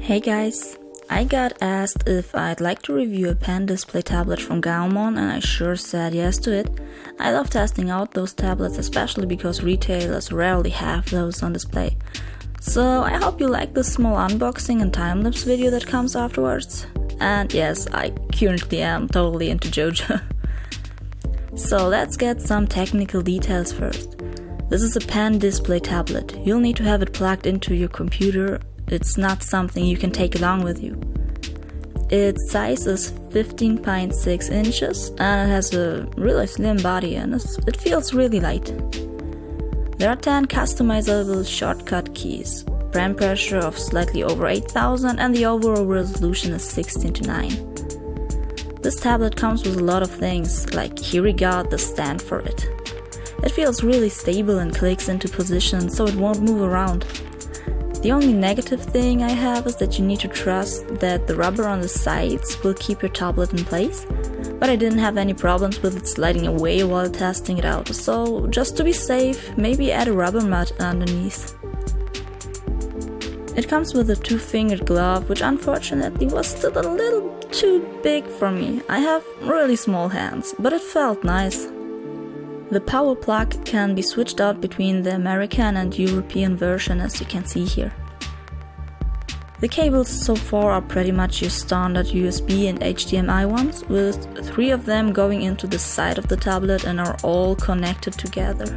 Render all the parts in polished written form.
Hey guys, I got asked if I'd like to review a pen display tablet from GAOMON and I sure said yes to it. I love testing out those tablets, especially because retailers rarely have those on display. So I hope you like this small unboxing and time-lapse video that comes afterwards. And yes, I currently am totally into JoJo. So let's get some technical details first. This is a pen display tablet. You'll need to have it plugged into your computer. It's not something you can take along with you. Its size is 15.6 inches and it has a really slim body and it feels really light. There are 10 customizable shortcut keys, pen pressure of slightly over 8000 and the overall resolution is 16:9. This tablet comes with a lot of things, like here we got the stand for it. It feels really stable and clicks into position so it won't move around. The only negative thing I have is that you need to trust that the rubber on the sides will keep your tablet in place, but I didn't have any problems with it sliding away while testing it out, so just to be safe, maybe add a rubber mat underneath. It comes with a 2-fingered glove, which unfortunately was still a little too big for me. I have really small hands, but it felt nice. The power plug can be switched out between the American and European version, as you can see here. The cables so far are pretty much your standard USB and HDMI ones, with 3 of them going into the side of the tablet and are all connected together.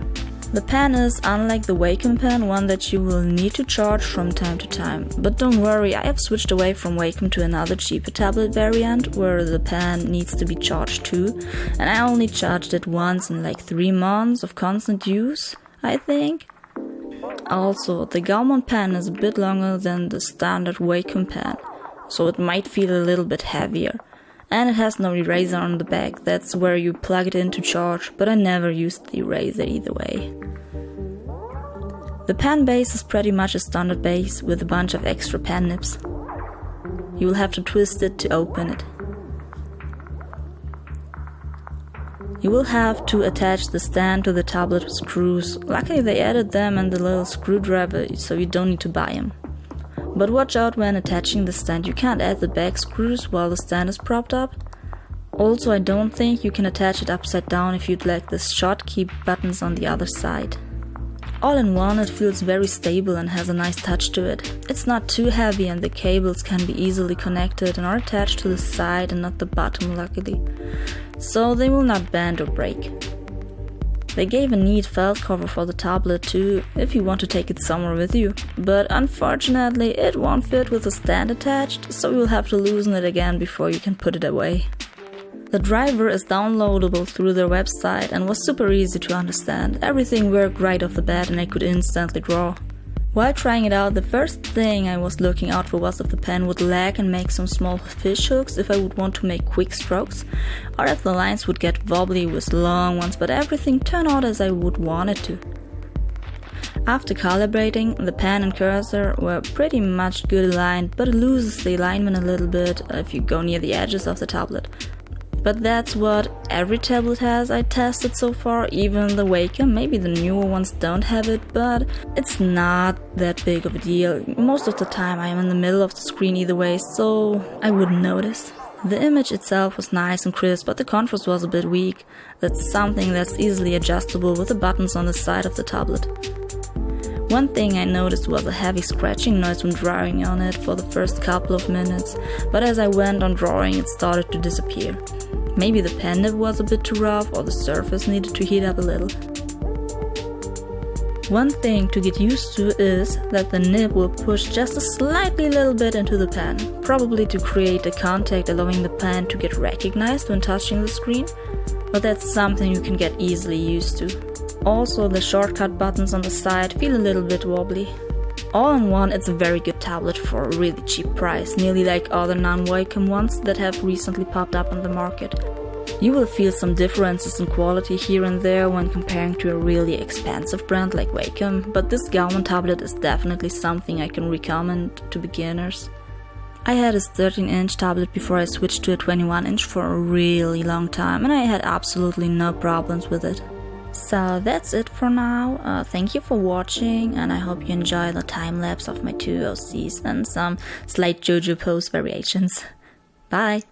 The pen is unlike the Wacom pen, one that you will need to charge from time to time. But don't worry, I have switched away from Wacom to another cheaper tablet variant where the pen needs to be charged too, and I only charged it once in like 3 months of constant use, I think. Also, the GAOMON pen is a bit longer than the standard Wacom pen, so it might feel a little bit heavier. And it has no eraser on the back, that's where you plug it in to charge, but I never used the eraser either way. The pen base is pretty much a standard base with a bunch of extra pen nibs. You will have to twist it to open it. You will have to attach the stand to the tablet with screws. Luckily they added them and the little screwdriver, so you don't need to buy them. But watch out when attaching the stand, you can't add the back screws while the stand is propped up. Also, I don't think you can attach it upside down if you'd like the hotkey buttons on the other side. All in one, it feels very stable and has a nice touch to it. It's not too heavy and the cables can be easily connected and are attached to the side and not the bottom, luckily. So they will not bend or break. They gave a neat felt cover for the tablet too, if you want to take it somewhere with you, but unfortunately it won't fit with the stand attached, so you'll have to loosen it again before you can put it away. The driver is downloadable through their website and was super easy to understand. Everything worked right off the bat and I could instantly draw. While trying it out, the first thing I was looking out for was if the pen would lag and make some small fish hooks if I would want to make quick strokes, or if the lines would get wobbly with long ones, but everything turned out as I would want it to. After calibrating, the pen and cursor were pretty much good aligned, but it loses the alignment a little bit if you go near the edges of the tablet. But that's what every tablet has I tested so far, even the Wacom. Maybe the newer ones don't have it, but it's not that big of a deal. Most of the time I am in the middle of the screen either way, so I wouldn't notice. The image itself was nice and crisp, but the contrast was a bit weak. That's something that's easily adjustable with the buttons on the side of the tablet. One thing I noticed was a heavy scratching noise when drawing on it for the first couple of minutes, but as I went on drawing it started to disappear. Maybe the pen nib was a bit too rough or the surface needed to heat up a little. One thing to get used to is that the nib will push just a slightly little bit into the pen, probably to create a contact allowing the pen to get recognized when touching the screen, but that's something you can get easily used to. Also, the shortcut buttons on the side feel a little bit wobbly. All in one, it's a very good tablet for a really cheap price, nearly like other non-Wacom ones that have recently popped up on the market. You will feel some differences in quality here and there when comparing to a really expensive brand like Wacom, but this GAOMON tablet is definitely something I can recommend to beginners. I had a 13-inch tablet before I switched to a 21-inch for a really long time and I had absolutely no problems with it. So that's it for now. Thank you for watching, and I hope you enjoy the time lapse of my two OCs and some slight JoJo pose variations. Bye!